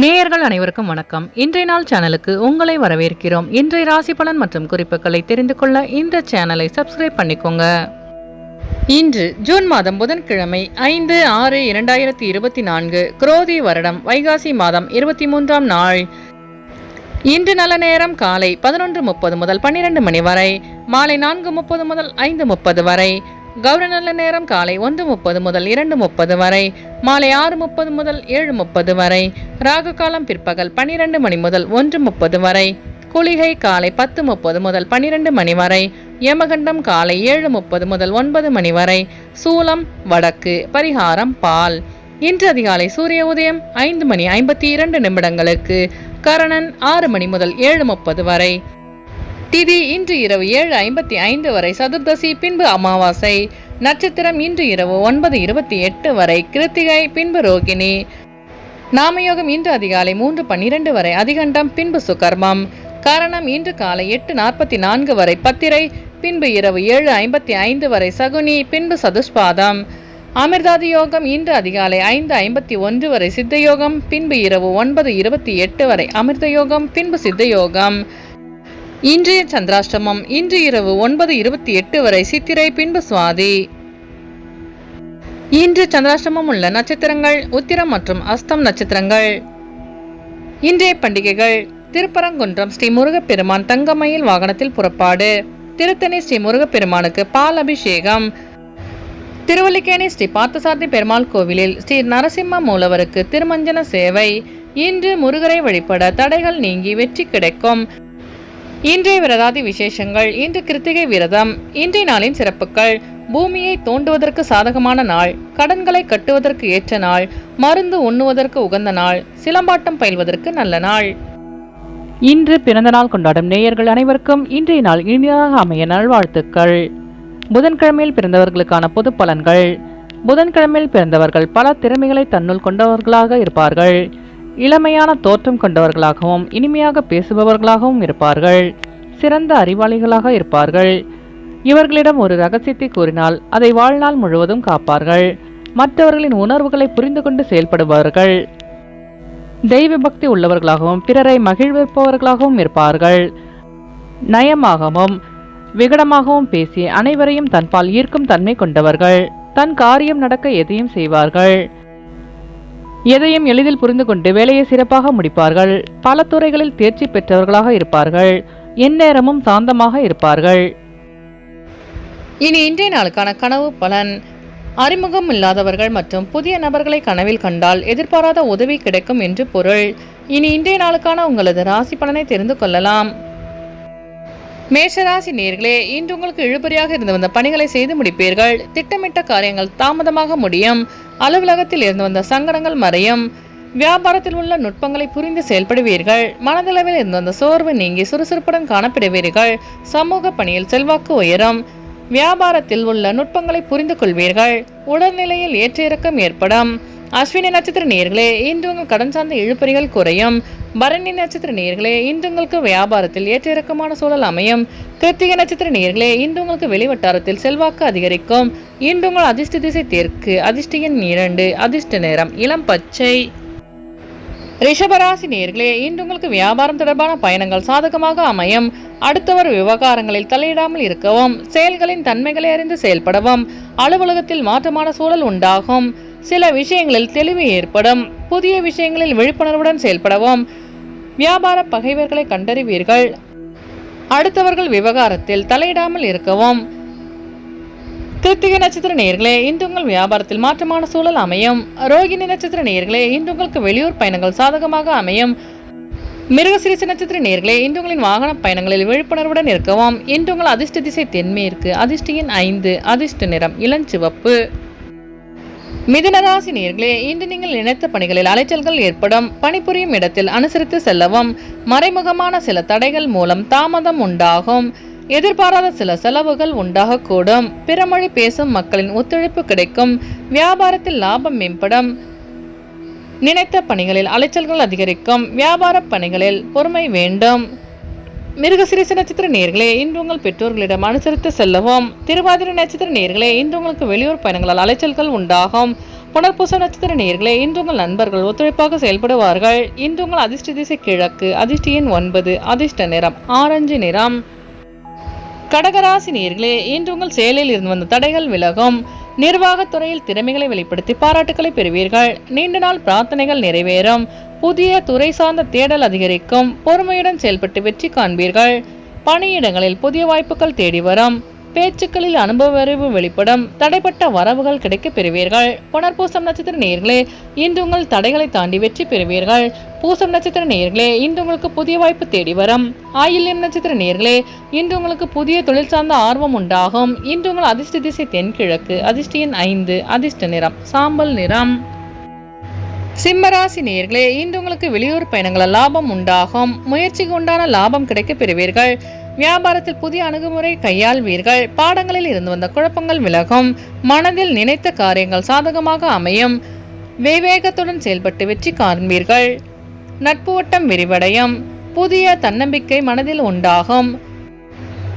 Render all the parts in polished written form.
நேயர்கள் அனைவருக்கும் வணக்கம். இன்றைய நாள் சேனலுக்கு உங்களை வரவேற்கிறோம். இன்றைய ராசி பலன் மற்றும் குறிப்புகளை தெரிந்து கொள்ள இந்த சேனலை சப்ஸ்கிரைப் பண்ணிக்கோங்க. இன்று ஜூன் மாதம் புதன்கிழமை 5/6/2024 குரோதி வருடம் வைகாசி மாதம் 23ஆம் நாள். இன்று நல்ல நேரம் காலை 11:30 முதல் 12 மணி வரை, மாலை 4:30 முதல் 5:30 வரை. கௌரி நல்ல நேரம் காலை 1:30 முதல் 2:30 வரை, மாலை 6:30 முதல் 7:30 வரை. ராகு காலம் பிற்பகல் 12 மணி முதல் 1:30 வரை. குளிகை காலை 10:30 முதல் 12 மணி வரை. யமகண்டம் காலை 7:30 முதல் 9 மணி வரை. சூலம் வடக்கு. பரிகாரம் பால். இன்று அதிகாலை சூரிய உதயம் 5:52 கரணன் 6 மணி முதல் 7:30 வரை. திதி இன்று இரவு 7:55 வரை சதுர்தசி, பின்பு அமாவாசை. நட்சத்திரம் இன்று இரவு 9:28 வரை கிருத்திகை, பின்பு ரோகிணி. நாமயோகம் இன்று அதிகாலை 3:12 வரை அதிகண்டம், பின்பு சுகர்மம். கரணம் இன்று காலை 8:44 வரை பத்திரை, பின்பு இரவு 7:55 வரை சகுனி, பின்பு சதுஷ்பாதம். அமிர்தாதி யோகம் இன்று அதிகாலை 5:51 வரை சித்தயோகம், பின்பு இரவு 9:28 வரை அமிர்த யோகம், பின்பு சித்த யோகம். இன்றைய சந்திராஷ்டமம் இன்று இரவு 9:28 வரை சித்திரை, பின்பு சுவாதி. இன்று சந்திராஷ்டமம் உள்ள நட்சத்திரங்கள் உத்திரம் மற்றும் அஸ்தம் நட்சத்திரங்கள். இன்றைய பண்டிகைகள்: திருப்பரங்குன்றம் ஸ்ரீ முருகப்பெருமான் தங்கமயில் வாகனத்தில் புறப்பாடு. திருத்தணி ஸ்ரீ முருகப்பெருமானுக்கு பால் அபிஷேகம். திருவல்லிக்கேணி ஸ்ரீ பார்த்தசாரதி பெருமாள் கோவிலில் ஸ்ரீ நரசிம்ம மூலவருக்கு திருமஞ்சன சேவை. இன்று முருகரை வழிபட தடைகள் நீங்கி வெற்றி கிடைக்கும். இன்றைய விரதாதி விசேஷங்கள்: இன்று கிருத்திகை விரதம். இன்றைய நாளின் சிறப்புகள்: பூமியை தோண்டுவதற்கு சாதகமான நாள், கடன்களை கட்டுவதற்கு ஏற்ற நாள், மருந்து உண்ணுவதற்கு உகந்த நாள், சிலம்பாட்டம் பயில்வதற்கு நல்ல நாள். இன்று பிறந்த நாள் கொண்டாடும் நேயர்கள் அனைவருக்கும் இன்றைய நாள் இனிதாக அமைய நல்வாழ்த்துக்கள். புதன்கிழமையில் பிறந்தவர்களுக்கான பொது பலன்கள். புதன்கிழமையில் பிறந்தவர்கள் பல திறமைகளை தன்னுள் கொண்டவர்களாக இருப்பார்கள். இளமையான தோற்றம் கொண்டவர்களாகவும் இனிமையாக பேசுபவர்களாகவும் இருப்பார்கள். சிறந்த அறிவாளிகளாக இருப்பார்கள். இவர்களிடம் ஒரு ரகசியத்தை கூறினால் அதை வாழ்நாள் முழுவதும் காப்பார்கள். மற்றவர்களின் உணர்வுகளை புரிந்து கொண்டு செயல்படுபவர்கள். தெய்வ பக்தி உள்ளவர்களாகவும் பிறரை மகிழ்விப்பவர்களாகவும் இருப்பார்கள். நயமாகவும் விகடமாகவும் பேசி அனைவரையும் தன்பால் ஈர்க்கும் தன்மை கொண்டவர்கள். தன் காரியம் நடக்க எதையும் செய்வார்கள். எதையும் எளிதில் புரிந்து கொண்டு வேலையை சிறப்பாக முடிப்பார்கள். பல துறைகளில் தேர்ச்சி பெற்றவர்களாக இருப்பார்கள். எந்நேரமும் சாந்தமாக இருப்பார்கள். இனி இன்றைய நாளுக்கான கனவு பலன். அறிமுகம் இல்லாதவர்கள் மற்றும் புதிய நபர்களை கனவில் கண்டால் எதிர்பாராத உதவி கிடைக்கும் என்று பொருள். இனி இன்றைய நாளுக்கான உங்களது ராசி பலனை தெரிந்து கொள்ளலாம். மேஷராசி நேயர்களே, இன்று உங்களுக்கு இழுபறியாக இருந்து வந்த பணிகளை செய்து முடிப்பீர்கள். திட்டமிட்ட காரியங்கள் தாமதமாக முடியும். அலுவலகத்தில் இருந்து வந்த சங்கடங்கள் மறையும். வியாபாரத்தில் உள்ள நுட்பங்களை புரிந்து செயல்படுவீர்கள். மனதளவில் இருந்து வந்த சோர்வு நீங்கி சுறுசுறுப்புடன் காணப்படுவீர்கள். சமூக பணியில் செல்வாக்கு உயரும். வியாபாரத்தில் உள்ள நுட்பங்களை புரிந்து கொள்வீர்கள். உடல்நிலையில் ஏற்ற இறக்கம் ஏற்படும். அஸ்வினி நட்சத்திர நேயர்களே, இன்று உங்கள் கடன் சார்ந்த இழுபறிகள் குறையும். பரணி நட்சத்திர நேயர்களே, இன்று உங்களுக்கு வியாபாரத்தில் ஏற்ற இறக்கமான சூழல் அமையும். கிருத்திகை நட்சத்திர நேயர்களே, இன்று உங்களுக்கு வெளிவட்டாரத்தில் செல்வாக்கு அதிகரிக்கும். இன்று உங்கள் அதிர்ஷ்ட திசை தெற்கு, அதிர்ஷ்ட எண் 2, அதிர்ஷ்ட நிறம் இளம் பச்சை. ரிஷபராசி நேயர்களே, இன்று உங்களுக்கு வியாபாரம் தொடர்பான பயணங்கள் சாதகமாக அமையும். அடுத்தவர் விவகாரங்களில் தலையிடாமல் இருக்கவும், செயல்களின் தன்மைகளை அறிந்து செயல்படவும். அலுவலகத்தில் மாற்றமான சூழல் உண்டாகும். சில விஷயங்களில் தெளிவு ஏற்படும். புதிய விஷயங்களில் விழிப்புணர்வுடன் செயல்படவும். வியாபார பகைவர்களை கண்டறிவீர்கள். அடுத்தவர்கள் விவகாரத்தில் தலையிடாமல் இருக்கவும். கிருத்திகை நட்சத்திர நேயர்களே, இன்று உங்கள் வியாபாரத்தில் மாற்றமான சூழல் அமையும். ரோகிணி நட்சத்திர நேயர்களே, இன்று உங்களுக்கு வெளியூர் பயணங்கள் சாதகமாக அமையும். மிருகசீரிஷ நட்சத்திர நேயர்களே, இன்று உங்களின் வாகன பயணங்களில் விழிப்புணர்வுடன் இருக்கவும். இன்று உங்கள் அதிர்ஷ்ட திசை தென்மேற்கு, அதிர்ஷ்ட எண் 5, அதிர்ஷ்ட நிறம் இளஞ்சிவப்பு. மிதுனராசி நேயர்களே, இன்று நீங்கள் நினைத்த பணிகளில் அலைச்சல்கள் ஏற்படும். பணிபுரியும் இடத்தில் அனுசரித்து செல்லவும். மறைமுகமான சில தடைகள் மூலம் தாமதம் உண்டாகும். எதிர்பாராத சில செலவுகள் உண்டாகக்கூடும். பிறமொழி பேசும் மக்களின் ஒத்துழைப்பு கிடைக்கும். வியாபாரத்தில் லாபம் மேம்படும். நினைத்த பணிகளில் அலைச்சல்கள் அதிகரிக்கும். வியாபார பணிகளில் பொறுமை வேண்டும். மிருகசீரிஷ நட்சத்திர நேயர்களே, இன்று உங்கள் பெற்றோர்களிடம் அனுசரித்து செல்லவும். திருவாதிரை நட்சத்திர நேயர்களே, இன்று உங்களுக்கு வெளியூர் பயணங்களால் அலைச்சல்கள் உண்டாகும். புனர்பூச நட்சத்திர நேயர்களே, இன்று உங்கள் நண்பர்கள் ஒத்துழைப்பாக செயல்படுவார்கள். இன்று உங்கள் அதிர்ஷ்ட திசை கிழக்கு, அதிர்ஷ்ட எண் 9, அதிர்ஷ்ட நிறம் ஆரஞ்சு நிறம். கடகராசி நேயர்களே, இன்று உங்கள் செயலில் இருந்து வந்த தடைகள் விலகும். நிர்வாகத்துறையில் திறமைகளை வெளிப்படுத்தி பாராட்டுக்களை பெறுவீர்கள். நீண்ட நாள் பிரார்த்தனைகள் நிறைவேறும். புதிய துறை சார்ந்த தேடல் அதிகரிக்கும். பொறுமையுடன் செயல்பட்டு வெற்றி காண்பீர்கள். பணியிடங்களில் புதிய வாய்ப்புகள் தேடி வரும். பேச்சுக்களில் அனுபவ அறிவு வெளிப்படும். தடைப்பட்ட வரவுகள் கிடைக்க பெறுவீர்கள். புனர்பூசம் நட்சத்திர நேயர்களே, இன்று உங்கள் தடைகளை தாண்டி வெற்றி பெறுவீர்கள். பூசம் நட்சத்திர நேயர்களே, இன்று உங்களுக்கு புதிய வாய்ப்பு தேடி வரும். ஆயில்யம் நட்சத்திர நேயர்களே, இன்று உங்களுக்கு புதிய தொழில் சார்ந்த ஆர்வம் உண்டாகும். இன்று உங்கள் அதிர்ஷ்ட திசை தென்கிழக்கு, அதிர்ஷ்ட எண் 5, அதிர்ஷ்ட நிறம் சாம்பல் நிறம். சிம்மராசி நேயர்களே, இன்று உங்களுக்கு வெளியூர் பயணங்களால் லாபம் உண்டாகும். முயற்சிக்கு உண்டான லாபம் கிடைக்க பெறுவீர்கள். வியாபாரத்தில் புதிய அணுகுமுறை கையாள்வீர்கள். பாடங்களில் இருந்து வந்த குழப்பங்கள் விலகும். மனதில் நினைத்த காரியங்கள் சாதகமாக அமையும். விவேகத்துடன் செயல்பட்டு வெற்றி காண்பீர்கள். நட்பு வட்டம் விரிவடையும். புதிய தன்னம்பிக்கை மனதில் உண்டாகும்.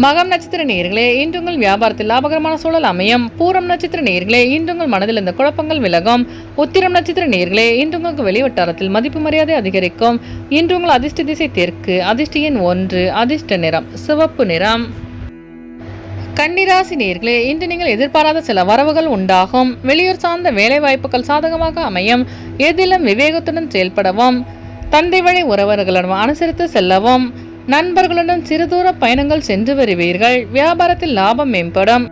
மகம் நட்சத்திர நேயர்களே, இன்று உங்கள் வியாபாரத்தில் லாபகரமான சூழல் அமையும். பூரம் நட்சத்திர நேயர்களே, இன்று உங்கள் மனதில் இந்த குழப்பங்கள் விலகும். உத்திரம் நட்சத்திர நேயர்களே, இன்று உங்களுக்கு வெளிவட்டாரத்தில் மதிப்பு மரியாதை அதிகரிக்கும். இன்று உங்கள் அதிர்ஷ்ட திசை தெற்கு, அதிர்ஷ்ட எண் 1, அதிர்ஷ்ட நிறம் சிவப்பு நிறம். கன்னிராசி நேயர்களே, இன்று நீங்கள் எதிர்பாராத சில வரவுகள் உண்டாகும். வெளியூர் சார்ந்த வேலை வாய்ப்புகள் சாதகமாக அமையும். எதிலும் விவேகத்துடன் செயல்படவும். தந்தை வழி உறவர்களிடம் அனுசரித்து செல்லவும். நண்பர்களுடன் சிறுதூர பயணங்கள் சென்று வருவீர்கள். வியாபாரத்தில் லாபம் மேம்படும்.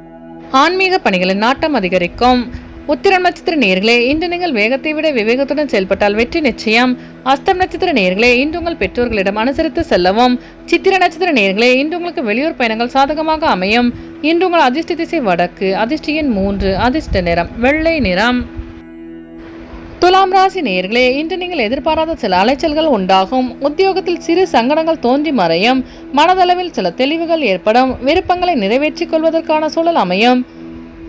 ஆன்மீக பணிகளில் நாட்டம் அதிகரிக்கும். உத்திரம் நட்சத்திர நேயர்களே, இன்று நீங்கள் வேகத்தை விட விவேகத்துடன் செயல்பட்டால் வெற்றி நிச்சயம். அஸ்தம் நட்சத்திர நேயர்களே, இன்று உங்கள் பெற்றோர்களிடம் அனுசரித்து செல்லவும். சித்திர நட்சத்திர நேயர்களே, இன்று உங்களுக்கு வெளியூர் பயணங்கள் சாதகமாக அமையும். இன்று உங்கள் அதிர்ஷ்ட திசை வடக்கு, அதிர்ஷ்ட எண் 3, அதிர்ஷ்ட நிறம் வெள்ளை நிறம். துலாம் ராசி நேயர்களே, இன்று நீங்கள் எதிர்பாராத சில அலைச்சல்கள் உண்டாகும். உத்தியோகத்தில் சிறு சங்கடங்கள் தோன்றி மறையும். மனதளவில் சில தெளிவுகள் ஏற்படும். விருப்பங்களை நிறைவேற்றிக் கொள்வதற்கான சூழல் அமையும்.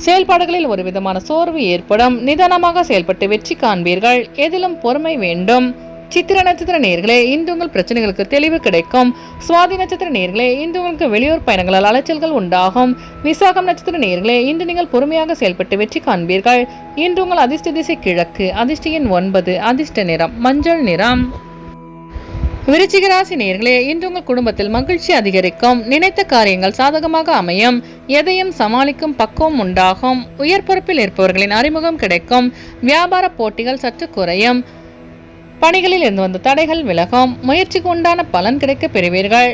செயல்பாடுகளில் ஒரு விதமான சோர்வு ஏற்படும். நிதானமாக செயல்பட்டு வெற்றி காண்பீர்கள். எதிலும் பொறுமை வேண்டும். சித்திர நட்சத்திர நேயர்களே, இன்று உங்கள் பிரச்சனைகளுக்கு தெளிவு கிடைக்கும். சுவாதி நட்சத்திர நேயர்களே, இன்று உங்களுக்கு வெளியூர் பயணங்களால் அலைச்சல்கள் உண்டாகும். விசாகம் நட்சத்திர நேயர்களே, இன்று நீங்கள் பொறுமையாக செயல்பட்டு வெற்றி காண்பீர்கள். இன்று உங்கள் அதிர்ஷ்ட திசை கிழக்கு, அதிர்ஷ்ட எண் 9, அதிர்ஷ்ட நிறம் மஞ்சள் நிறம். விருச்சிக ராசி நேயர்களே, இன்று உங்கள் குடும்பத்தில் மகிழ்ச்சி அதிகரிக்கும். நினைத்த காரியங்கள் சாதகமாக அமையும். எதையும் சமாளிக்கும் பக்குவம் உண்டாகும். உயர் பொறுப்பில் இருப்பவர்களின் அறிமுகம் கிடைக்கும். வியாபார போட்டிகள் சற்று குறையும். பணிகளில் இருந்து வந்த தடைகள் விலகும். முயற்சிக்கு உண்டான பலன் கிடைக்க பெறுவீர்கள்.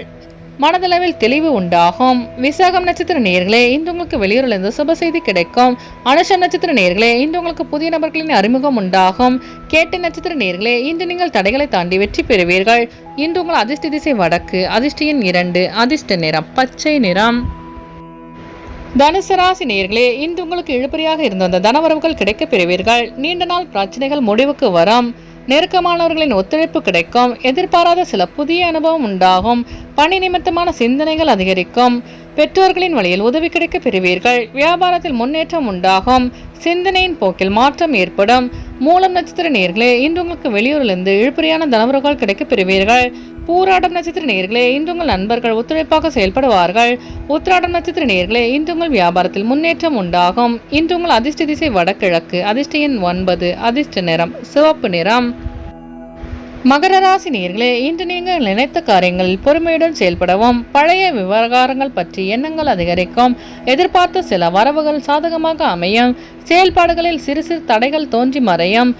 மனதளவில் தெளிவு உண்டாகும். விசாகம் நட்சத்திர நேயர்களே, இன்று உங்களுக்கு வெளியூரிலிருந்து சுப செய்தி கிடைக்கும். அனுஷம் நட்சத்திர நேயர்களே, இன்று உங்களுக்கு புதிய நபர்களின் அறிமுகம் உண்டாகும். கேட்டை நட்சத்திர நேயர்களே, இன்று நீங்கள் தடைகளை தாண்டி வெற்றி பெறுவீர்கள். இன்று உங்கள் அதிர்ஷ்ட திசை வடக்கு, அதிர்ஷ்ட எண் 2, அதிர்ஷ்ட நிறம் பச்சை நிறம். தனுசு ராசி நேயர்களே, இன்று உங்களுக்கு இழுபறியாக இருந்து வந்த தனவரவுகள் கிடைக்க பெறுவீர்கள். நீண்ட நாள் பிரச்சனைகள் முடிவுக்கு வரும். நெருக்கமானவர்களின் ஒத்துழைப்பு கிடைக்கும். எதிர்பாராத சில புதிய அனுபவம் உண்டாகும். பணி நிமித்தமான சிந்தனைகள் அதிகரிக்கும். பெற்றோர்களின் வழியில் உதவி கிடைக்க பெறுவீர்கள். வியாபாரத்தில் முன்னேற்றம் உண்டாகும். சிந்தனையின் போக்கில் மாற்றம் ஏற்படும். மூலம் நட்சத்திர நேயர்களே, இன்று உங்களுக்கு வெளியூரிலிருந்து இழுபறியான தனவரவுகள் கிடைக்க பெறுவீர்கள். பூராடம் நட்சத்திர நேயர்களே, இன்று உங்கள் நண்பர்கள் ஒத்துழைப்பாக செயல்படுவார்கள். உத்திராடம் நட்சத்திர நேயர்களே, இன்று உங்கள் வியாபாரத்தில் முன்னேற்றம் உண்டாகும். இன்று உங்கள் அதிர்ஷ்ட திசை வடகிழக்கு, அதிர்ஷ்ட எண் 9, அதிர்ஷ்ட நிறம் சிவப்பு நிறம். மகர ராசி நேயர்களே, இன்று நீங்கள் நினைத்த காரியங்களில் பொறுமையுடன் செயல்படவும். பழைய விவகாரங்கள் பற்றி எண்ணங்கள் அதிகரிக்கும். எதிர்பார்த்த சில வரவுகள் சாதகமாக அமையும். செயல்பாடுகளில் சிறு சிறு தடைகள் தோன்றி மறையும்.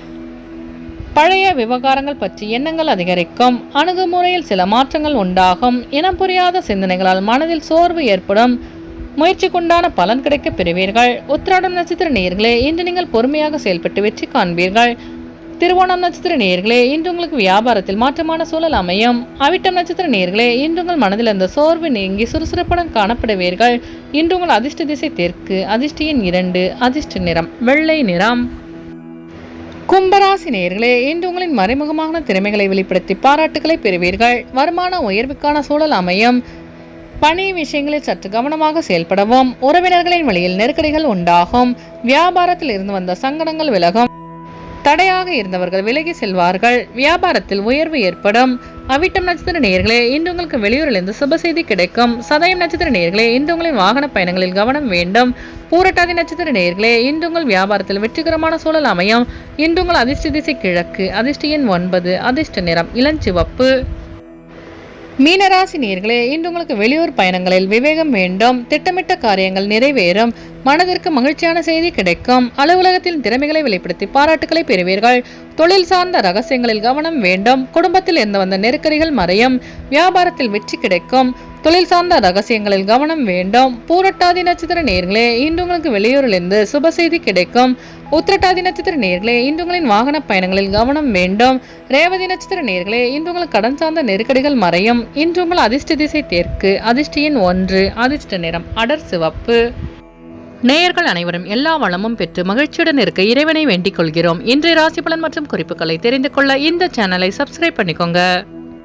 பழைய விவகாரங்கள் பற்றி எண்ணங்கள் அதிகரிக்கும். அணுகுமுறையில் சில மாற்றங்கள் உண்டாகும். இனம் புரியாத சிந்தனைகளால் மனதில் சோர்வு ஏற்படும். முயற்சிக்குண்டான பலன் கிடைக்க பெறுவீர்கள். உத்திராடம் நட்சத்திர நேயர்களே, இன்று நீங்கள் பொறுமையாக செயல்பட்டு வெற்றி காண்பீர்கள். திருவோணம் நட்சத்திர நேயர்களே, இன்று உங்களுக்கு வியாபாரத்தில் மாற்றமான சூழல் அமையும். அவிட்டம் நட்சத்திர நேயர்களே, இன்று உங்கள் மனதில் இருந்த சோர்வு நீங்கி சுறுசுறுப்புடன் காணப்படுவீர்கள். இன்று உங்கள் அதிர்ஷ்ட திசை தெற்கு, அதிர்ஷ்ட எண் 2, அதிர்ஷ்ட நிறம் வெள்ளை நிறம். கும்பராசி நேயர்களே, இன்று உங்களின் மறைமுகமான திறமைகளை வெளிப்படுத்தி பாராட்டுகளை பெறுவீர்கள். வருமான உயர்வுக்கான சூழல் அமையும். பணி விஷயங்களில் சற்று கவனமாக செயல்படவும். உறவினர்களின் வழியில் நெருக்கடிகள் உண்டாகும். வியாபாரத்தில் இருந்து வந்த சங்கடங்கள் விலகும். தடையாக இருந்தவர்கள் விலகி செல்வார்கள். வியாபாரத்தில் உயர்வு ஏற்படும். அவிட்டம் நட்சத்திர நேயர்களே, இன்று உங்களுக்கு வெளியூரிலிருந்து சுப செய்தி கிடைக்கும். சதயம் நட்சத்திர நேயர்களே, இன்று உங்களின் வாகன பயணங்களில் கவனம் வேண்டும். பூரட்டாதி நட்சத்திர நேயர்களே, இன்று உங்கள் வியாபாரத்தில் வெற்றிகரமான சூழல் அமையும். இன்று உங்கள் அதிர்ஷ்ட திசை கிழக்கு. அதிர்ஷ்ட எண் 9. அதிர்ஷ்ட நிறம் இளஞ்சிவப்பு. மீனராசி நேயர்களே, இன்று உங்களுக்கு வெளியூர் பயணங்களில் விவேகம் வேண்டும். திட்டமிட்ட காரியங்கள் நிறைவேறும். மனதிற்கு மகிழ்ச்சியான செய்தி கிடைக்கும். அலுவலகத்தில் திறமைகளை வெளிப்படுத்தி பாராட்டுகளை பெறுவீர்கள். தொழில் சார்ந்த ரகசியங்களில் கவனம் வேண்டும். குடும்பத்தில் இருந்து வந்த நெருக்கடிகள் மறையும். வியாபாரத்தில் வெற்றி கிடைக்கும். தொழில் சார்ந்த ரகசியங்களில் கவனம் வேண்டும். பூரட்டாதி நட்சத்திர நேயர்களே, இன்று உங்களுக்கு வெளியூரிலிருந்து சுப செய்தி கிடைக்கும். உத்திரட்டாதி நட்சத்திர நேயர்களே, இன்று உங்களின் வாகன பயணங்களில் கவனம் வேண்டும். ரேவதி நட்சத்திர நேயர்களே, இன்று உங்கள் கடன் சார்ந்த நெருக்கடிகள் மறையும். இன்று உங்கள் அதிர்ஷ்ட திசை தெற்கு. அதிர்ஷ்ட எண் 1. அதிர்ஷ்ட நிறம் அடர் சிவப்பு. நேயர்கள் அனைவரும் எல்லா வளமும் பெற்று மகிழ்ச்சியுடன் இருக்க இறைவனை வேண்டிக் கொள்கிறோம். இன்றைய ராசி பலன் மற்றும் குறிப்புகளை தெரிந்து கொள்ள இந்த சேனலை சப்ஸ்கிரைப் பண்ணிக்கோங்க.